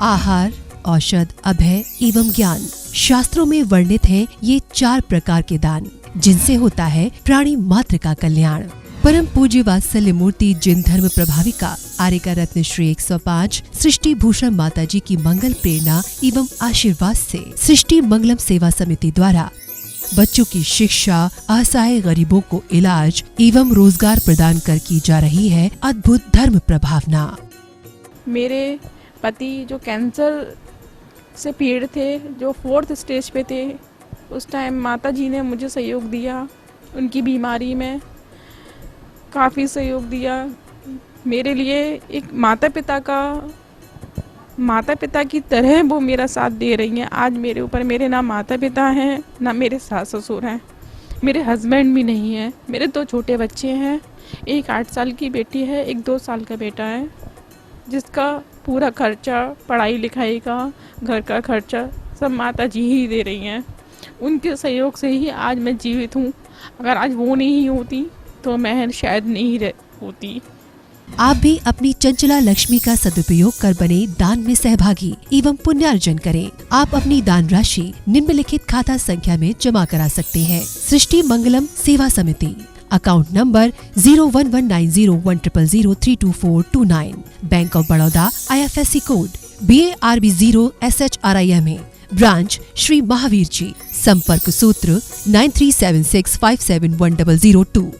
आहार, औषध, अभय एवं ज्ञान। शास्त्रों में वर्णित हैं ये 4 प्रकार के दान, जिनसे होता है प्राणी मात्र का कल्याण। परम पूज्य वात्सल्य मूर्ति जिन धर्म प्रभाविका आर्यका रत्न श्री 105 सृष्टि भूषण माता जी की मंगल प्रेरणा एवं आशीर्वाद से सृष्टि मंगलम सेवा समिति द्वारा बच्चों की शिक्षा, असहाय गरीबों को इलाज एवं रोजगार प्रदान कर की जा रही है अद्भुत धर्म प्रभावना। मेरे पति जो कैंसर से पीड़ित थे, जो 4th स्टेज पे थे, उस टाइम माता जी ने मुझे सहयोग दिया। उनकी बीमारी में काफ़ी सहयोग दिया। मेरे लिए एक माता पिता की तरह वो मेरा साथ दे रही हैं। आज मेरे ऊपर मेरे ना माता पिता हैं, ना मेरे सास ससुर हैं, मेरे हस्बैंड भी नहीं है। मेरे 2 छोटे बच्चे हैं, एक 8 साल की बेटी है, एक 2 साल का बेटा है, जिसका पूरा खर्चा, पढ़ाई लिखाई का, घर का खर्चा सब माता जी ही दे रही हैं। उनके सहयोग से ही आज मैं जीवित हूँ। अगर आज वो नहीं होती तो मैं शायद नहीं होती। आप भी अपनी चंचला लक्ष्मी का सदुपयोग कर बने दान में सहभागी एवं पुण्यार्जन करें। आप अपनी दान राशि निम्नलिखित खाता संख्या में जमा करा सकते हैं। सृष्टि Mangalam Seva Samiti, account number 01190100032429, bank of Baroda, IFSC code BARB0SHRIMA, branch Shri Mahavir ji, संपर्क सूत्र 9376571002।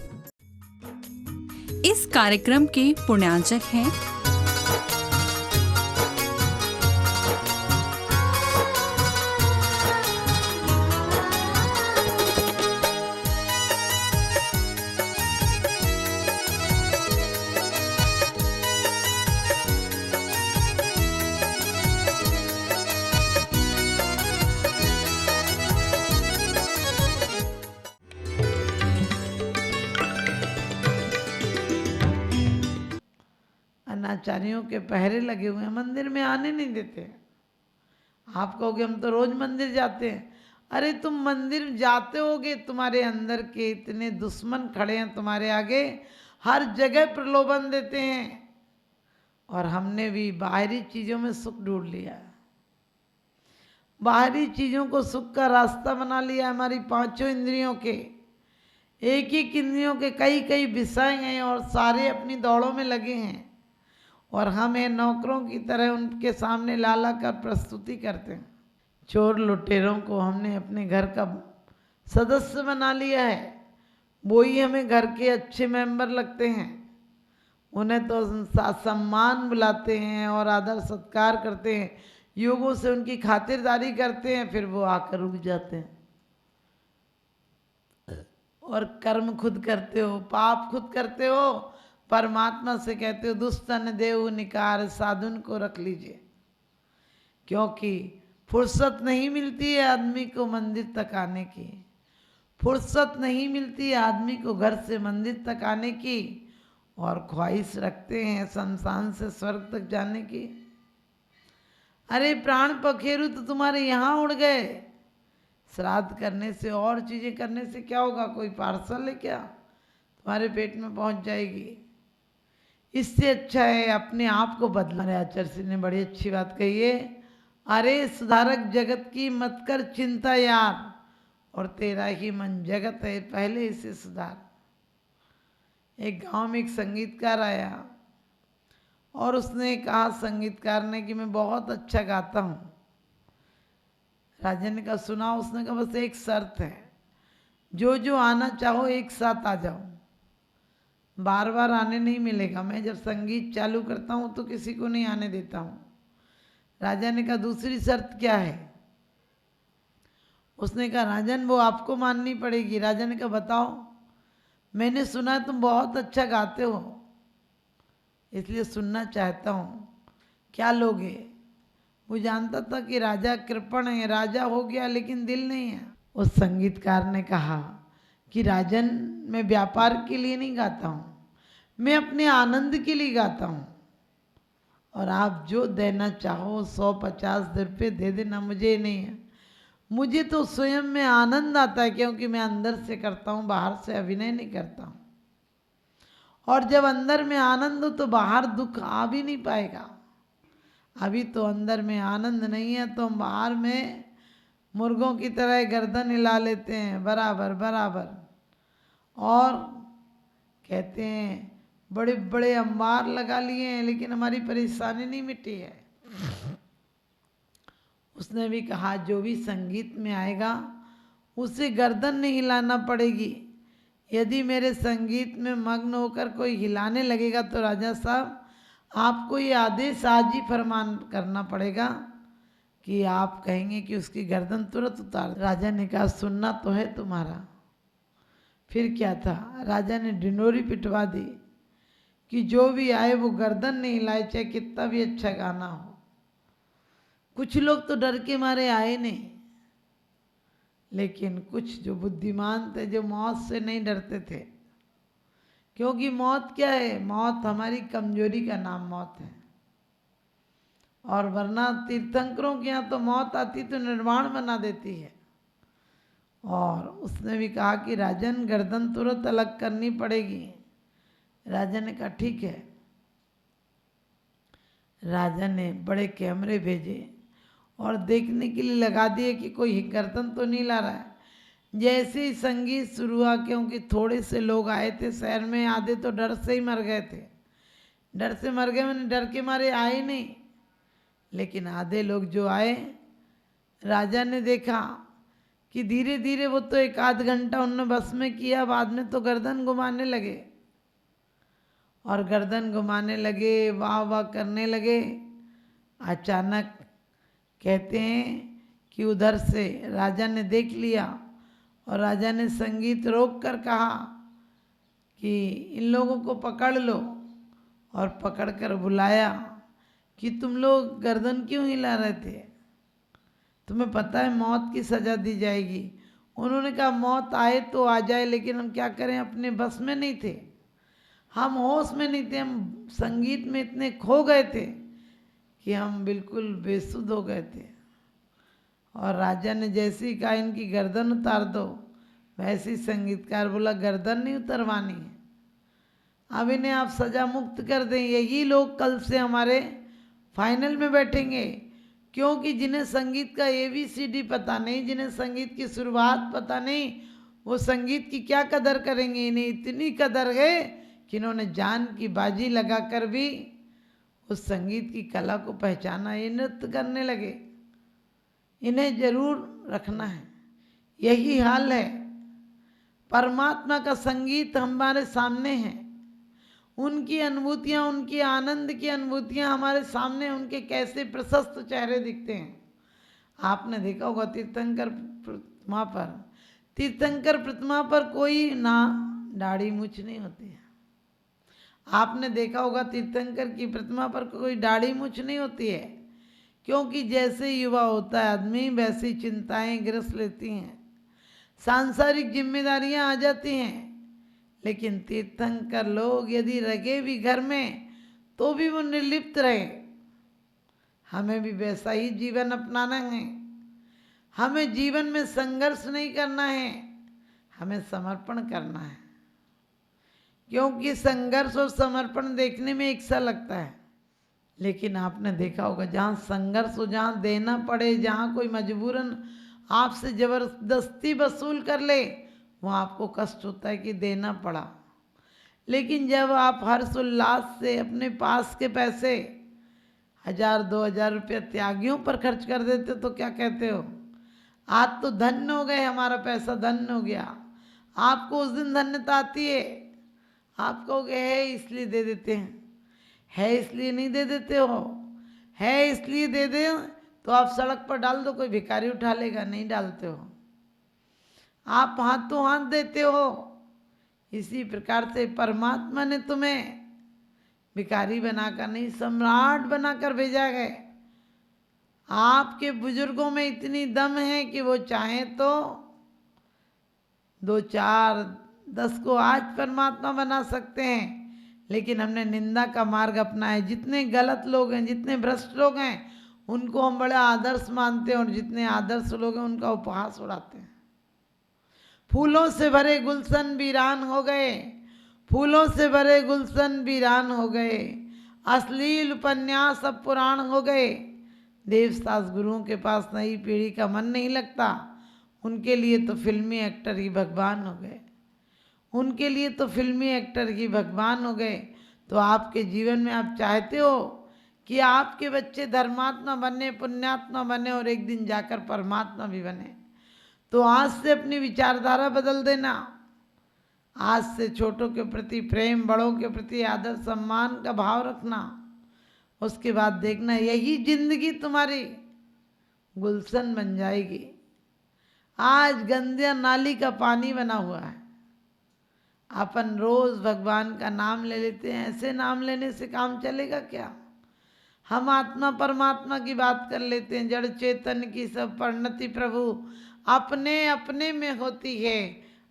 इस कार्यक्रम के पुण्यार्चक हैं अनाचारियों के पहरे लगे हुए हैं, मंदिर में आने नहीं देते। आप कहोगे हम तो रोज मंदिर जाते हैं। अरे तुम मंदिर जाते होगे, तुम्हारे अंदर के इतने दुश्मन खड़े हैं तुम्हारे आगे, हर जगह प्रलोभन देते हैं। और हमने भी बाहरी चीज़ों में सुख ढूंढ लिया, बाहरी चीज़ों को सुख का रास्ता बना लिया। हमारी 5 इंद्रियों के, एक एक इंद्रियों के कई कई विषय हैं और सारे अपनी दौड़ों में लगे हैं। और हमें नौकरों की तरह उनके सामने लाला कर प्रस्तुति करते हैं। चोर लुटेरों को हमने अपने घर का सदस्य बना लिया है, वो ही हमें घर के अच्छे मेंबर लगते हैं। उन्हें तो सम्मान बुलाते हैं और आदर सत्कार करते हैं, योगों से उनकी खातिरदारी करते हैं, फिर वो आकर रुक जाते हैं। और कर्म खुद करते हो, पाप खुद करते हो, परमात्मा से कहते हो दुष्टन देव निकार, साधुन को रख लीजिए। क्योंकि फुर्सत नहीं मिलती है आदमी को मंदिर तक आने की, फुर्सत नहीं मिलती है आदमी को घर से मंदिर तक आने की, और ख्वाहिश रखते हैं शमशान से स्वर्ग तक जाने की। अरे प्राण पखेरु तो तुम्हारे यहाँ उड़ गए। श्राद्ध करने से और चीज़ें करने से क्या होगा? कोई पार्सल है क्या? तुम्हारे पेट में पहुँच जाएगी। इससे अच्छा है अपने आप को बदला। हमारे आचार्य जी ने बड़ी अच्छी बात कही है, अरे सुधारक जगत की मत कर चिंता यार, और तेरा ही मन जगत है, पहले इसे सुधार। एक गांव में एक संगीतकार आया और उसने कहा संगीतकार ने कि मैं बहुत अच्छा गाता हूँ। राजा ने कहा सुना। उसने कहा बस एक शर्त है, जो आना चाहो एक साथ आ जाओ, बार बार आने नहीं मिलेगा। मैं जब संगीत चालू करता हूँ तो किसी को नहीं आने देता हूँ। राजा ने कहा दूसरी शर्त क्या है? उसने कहा राजन वो आपको माननी पड़ेगी। राजा ने कहा बताओ। मैंने सुना है तुम बहुत अच्छा गाते हो, इसलिए सुनना चाहता हूँ, क्या लोगे? वो जानता था कि राजा कृपण है, राजा हो गया लेकिन दिल नहीं है। उस संगीतकार ने कहा कि राजन मैं व्यापार के लिए नहीं गाता हूँ, मैं अपने आनंद के लिए गाता हूँ, और आप जो देना चाहो 150 रुपये दे देना, मुझे नहीं है। मुझे तो स्वयं में आनंद आता है, क्योंकि मैं अंदर से करता हूँ, बाहर से अभिनय नहीं करता हूँ। और जब अंदर में आनंद हो तो बाहर दुख आ भी नहीं पाएगा। अभी तो अंदर में आनंद नहीं है तो हम बाहर में मुर्गों की तरह गर्दन हिला लेते हैं बराबर बराबर, और कहते हैं बड़े बड़े अंबार लगा लिए हैं लेकिन हमारी परेशानी नहीं मिटी है। उसने भी कहा जो भी संगीत में आएगा उसे गर्दन नहीं हिलाना पड़ेगी। यदि मेरे संगीत में मग्न होकर कोई हिलाने लगेगा तो राजा साहब आपको ये आदेश आज ही फरमान करना पड़ेगा कि आप कहेंगे कि उसकी गर्दन तुरंत उतार। राजा ने कहा सुनना तो है तुम्हारा। फिर क्या था, राजा ने ढिंडोरी पिटवा दी कि जो भी आए वो गर्दन नहीं हिलाए, चाहे कितना भी अच्छा गाना हो। कुछ लोग तो डर के मारे आए नहीं, लेकिन कुछ जो बुद्धिमान थे, जो मौत से नहीं डरते थे, क्योंकि मौत क्या है, मौत हमारी कमजोरी का नाम मौत है। और वरना तीर्थंकरों के यहाँ तो मौत आती तो निर्वाण बना देती है। और उसने भी कहा कि राजन गर्दन तुरंत अलग करनी पड़ेगी। राजा ने कहा ठीक है। राजा ने बड़े कैमरे भेजे और देखने के लिए लगा दिए कि कोई गर्दन तो नहीं ला रहा है। जैसे ही संगीत शुरू हुआ, क्योंकि थोड़े से लोग आए थे शहर में, आधे तो डर से ही मर गए थे। डर से मर गए मैंने डर के मारे आए नहीं, लेकिन आधे लोग जो आए, राजा ने देखा कि धीरे धीरे वो तो 1 आध घंटा उन्होंने बस में किया, बाद में तो गर्दन घुमाने लगे। और गर्दन घुमाने लगे, वाह वाह करने लगे। अचानक कहते हैं कि उधर से राजा ने देख लिया और राजा ने संगीत रोक कर कहा कि इन लोगों को पकड़ लो। और पकड़ कर बुलाया कि तुम लोग गर्दन क्यों हिला रहे थे, तुम्हें पता है मौत की सज़ा दी जाएगी। उन्होंने कहा मौत आए तो आ जाए, लेकिन हम क्या करें, अपने बस में नहीं थे, हम होश में नहीं थे, हम संगीत में इतने खो गए थे कि हम बिल्कुल बेसुध हो गए थे। और राजा ने जैसे ही कहा इनकी गर्दन उतार दो, वैसे ही संगीतकार बोला गर्दन नहीं उतरवानी है, अब इन्हें आप सज़ा मुक्त कर दें। यही लोग कल से हमारे फाइनल में बैठेंगे, क्योंकि जिन्हें संगीत का ABCD पता नहीं, जिन्हें संगीत की शुरुआत पता नहीं, वो संगीत की क्या कदर करेंगे। इन्हें इतनी कदर है कि इन्होंने जान की बाजी लगाकर भी उस संगीत की कला को पहचाना, ये नृत्य करने लगे। इन्हें जरूर रखना है। यही हाल है, परमात्मा का संगीत हमारे सामने है, उनकी अनुभूतियाँ, उनकी आनंद की अनुभूतियाँ हमारे सामने, उनके कैसे प्रशस्त चेहरे दिखते हैं। आपने देखा होगा तीर्थंकर प्रतिमा पर, तीर्थंकर प्रतिमा पर कोई ना दाढ़ी मूछ नहीं होती है। आपने देखा होगा तीर्थंकर की प्रतिमा पर कोई दाढ़ी मूछ नहीं होती है, क्योंकि जैसे युवा होता है आदमी वैसी ही चिंताएं गिरस लेती हैं, सांसारिक जिम्मेदारियां आ जाती हैं। लेकिन तीर्थंकर लोग यदि रगे भी घर में तो भी वो निर्लिप्त रहे। हमें भी वैसा ही जीवन अपनाना है। हमें जीवन में संघर्ष नहीं करना है, हमें समर्पण करना है, क्योंकि संघर्ष और समर्पण देखने में एक सा लगता है, लेकिन आपने देखा होगा जहाँ संघर्ष हो, जहाँ देना पड़े, जहाँ कोई मजबूरन आपसे ज़बरदस्ती वसूल कर ले, वहाँ आपको कष्ट होता है कि देना पड़ा। लेकिन जब आप हर्ष उल्लास से अपने पास के पैसे 1000-2000 रुपया त्यागियों पर खर्च कर देते तो क्या कहते हो, आज तो धन्य हो गए, हमारा पैसा धन्य हो गया। आपको उस दिन धन्यता आती है, आप कहोगे है इसलिए दे देते हैं, है इसलिए नहीं दे देते हो, है इसलिए दे दे तो आप सड़क पर डाल दो, कोई भिखारी उठा लेगा, नहीं डालते हो, आप हाथों हाथ देते हो। इसी प्रकार से परमात्मा ने तुम्हें भिखारी बनाकर नहीं, सम्राट बनाकर भेजा है। आपके बुजुर्गों में इतनी दम है कि वो चाहें तो 2, 4, 10 को आज परमात्मा बना सकते हैं। लेकिन हमने निंदा का मार्ग अपनाया। जितने गलत लोग हैं, जितने भ्रष्ट लोग हैं, उनको हम बड़े आदर्श मानते हैं, और जितने आदर्श लोग हैं उनका उपहास उड़ाते हैं। फूलों से भरे गुलशन वीरान हो गए, फूलों से भरे गुलशन वीरान हो गए, अश्लील उपन्यास सब पुराण हो गए। देवदास गुरुओं के पास नई पीढ़ी का मन नहीं लगता। उनके लिए तो फिल्मी एक्टर ही भगवान हो गए। उनके लिए तो फिल्मी एक्टर ही भगवान हो गए। तो आपके जीवन में आप चाहते हो कि आपके बच्चे धर्मात्मा बने, पुण्यात्मा बने और एक दिन जाकर परमात्मा भी बने, तो आज से अपनी विचारधारा बदल देना। आज से छोटों के प्रति प्रेम, बड़ों के प्रति आदर सम्मान का भाव रखना। उसके बाद देखना यही जिंदगी तुम्हारी गुलशन बन जाएगी। आज गंदिया नाली का पानी बना हुआ है। अपन रोज भगवान का नाम ले लेते हैं। ऐसे नाम लेने से काम चलेगा क्या? हम आत्मा परमात्मा की बात कर लेते हैं। जड़ चेतन की सब परिणति प्रभु अपने अपने में होती है।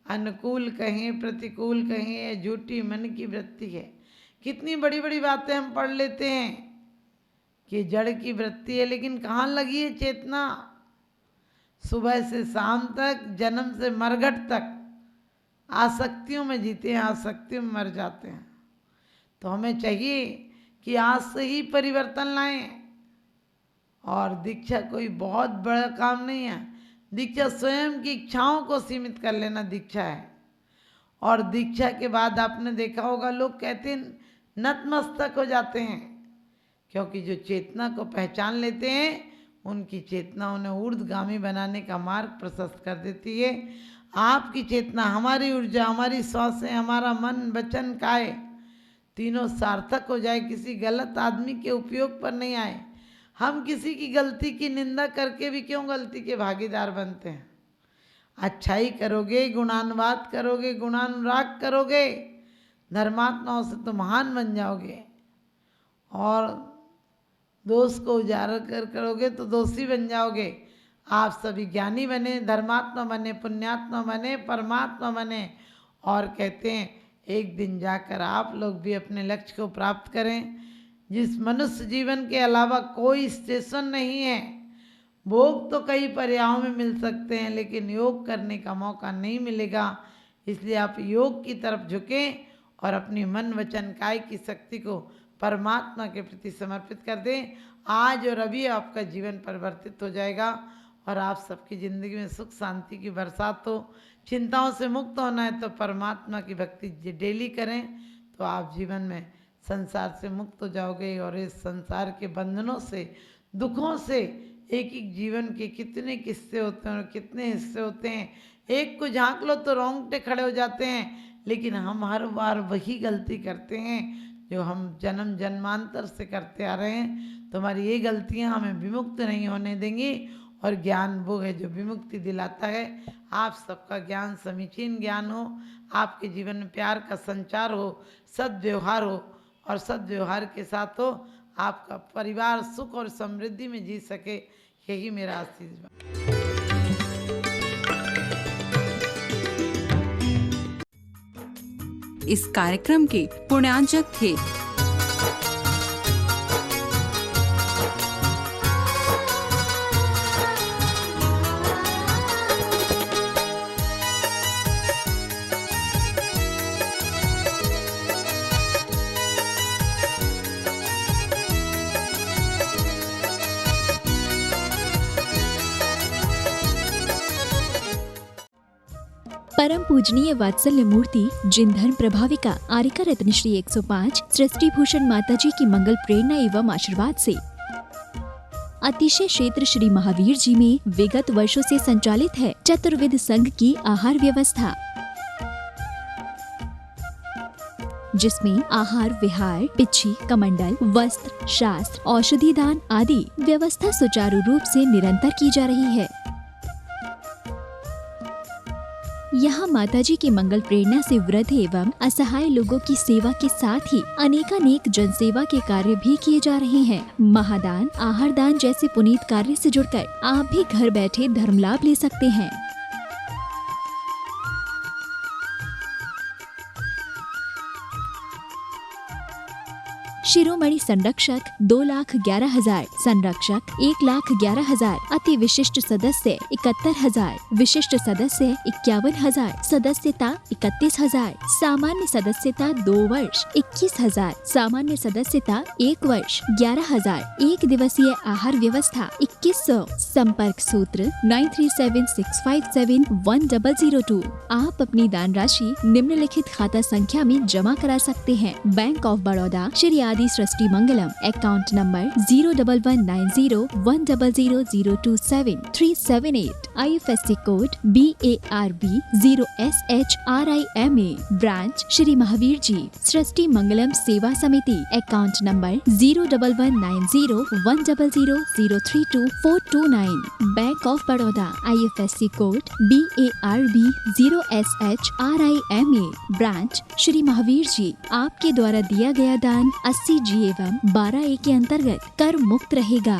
अनुकूल कहें प्रतिकूल कहें, ये झूठी मन की वृत्ति है। कितनी बड़ी बड़ी बातें हम पढ़ लेते हैं कि जड़ की वृत्ति है, लेकिन कहाँ लगी है चेतना? सुबह से शाम तक, जन्म से मरघट तक आसक्तियों में जीते हैं, आसक्तियों में मर जाते हैं। तो हमें चाहिए कि आज से ही परिवर्तन लाएं। और दीक्षा कोई बहुत बड़ा काम नहीं है। दीक्षा स्वयं की इच्छाओं को सीमित कर लेना दीक्षा है। और दीक्षा के बाद आपने देखा होगा लोग कहते हैं नतमस्तक हो जाते हैं, क्योंकि जो चेतना को पहचान लेते हैं उनकी चेतना उन्हें ऊर्ध्वगामी बनाने का मार्ग प्रशस्त कर देती है। आपकी चेतना, हमारी ऊर्जा, हमारी सांसें, हमारा मन वचन काया तीनों सार्थक हो जाए, किसी गलत आदमी के उपयोग पर नहीं आए। हम किसी की गलती की निंदा करके भी क्यों गलती के भागीदार बनते हैं? अच्छाई करोगे, गुणानुवाद करोगे, गुणानुराग करोगे, धर्मात्माओं से तो महान बन जाओगे। और दोष को उजागर कर करोगे तो दोषी बन जाओगे। आप सभी ज्ञानी बने, धर्मात्मा बने, पुण्यात्मा बने, परमात्मा बने। और कहते हैं एक दिन जाकर आप लोग भी अपने लक्ष्य को प्राप्त करें। जिस मनुष्य जीवन के अलावा कोई स्टेशन नहीं है। भोग तो कई पर्यायों में मिल सकते हैं, लेकिन योग करने का मौका नहीं मिलेगा। इसलिए आप योग की तरफ झुकें और अपनी मन वचन काया की शक्ति को परमात्मा के प्रति समर्पित कर दें। आज और अभी आपका जीवन परिवर्तित हो जाएगा और आप सबकी ज़िंदगी में सुख शांति की बरसात हो। चिंताओं से मुक्त होना है तो परमात्मा की भक्ति डेली करें, तो आप जीवन में संसार से मुक्त हो जाओगे। और इस संसार के बंधनों से, दुखों से, एक एक जीवन के कितने किस्से होते हैं और कितने हिस्से होते हैं। एक को झांक लो तो रोंगटे खड़े हो जाते हैं, लेकिन हम हर बार वही गलती करते हैं जो हम जन्म जन्मांतर से करते आ रहे हैं। तो हमारी ये गलतियां हमें विमुक्त नहीं होने देंगी। और ज्ञान वो है जो विमुक्ति दिलाता है। आप सबका ज्ञान समीचीन ज्ञान हो, आपके जीवन में प्यार का संचार हो, सद्व्यवहार हो, और सद्व्यवहार के साथ हो आपका परिवार सुख और समृद्धि में जी सके, यही मेरा आशीर्वाद। इस कार्यक्रम के पुण्यार्चक थे परम पूजनीय वात्सल्य मूर्ति जिनधन प्रभाविका आरिका रत्न श्री 105 सृष्टि भूषण माताजी की मंगल प्रेरणा एवं आशीर्वाद से अतिशय क्षेत्र श्री महावीर जी में विगत वर्षों से संचालित है चतुर्विध संघ की आहार व्यवस्था, जिसमें आहार विहार, पिच्छी, कमंडल, वस्त्र, शास्त्र, औषधि दान आदि व्यवस्था सुचारू रूप से निरंतर की जा रही है। यहाँ माताजी की मंगल प्रेरणा से वृद्ध एवं असहाय लोगों की सेवा के साथ ही अनेकानेक जनसेवा के कार्य भी किए जा रहे हैं। महादान, आहार दान जैसे पुनीत कार्य से जुड़कर आप भी घर बैठे धर्म लाभ ले सकते हैं। शिरोमणि संरक्षक 2,11,000, संरक्षक 1,11,000, अति विशिष्ट सदस्य 71,000, विशिष्ट सदस्य 51,000, सदस्यता 31,000, सामान्य सदस्यता 2 वर्ष 21,000, सामान्य सदस्यता 1 वर्ष 11,000, एक दिवसीय आहार व्यवस्था 2100, संपर्क सूत्र 9376571002। आप अपनी दान राशि निम्नलिखित खाता संख्या में जमा करा सकते हैं। Bank of Baroda, Shri Adi Srishti Mangalam, account number 0119010027378, IFSC code BARB 0SHRIMA, branch Shri Mahavir ji, Srishti Mangalam Seva Samiti, account number 011901000322429, bank of Baroda, IFSC code BARB 0SHRIMA, branch Shri Mahavir ji. आपके द्वारा दिया गया दान 80G एवं 12A के अंतर्गत कर मुक्त रहेगा।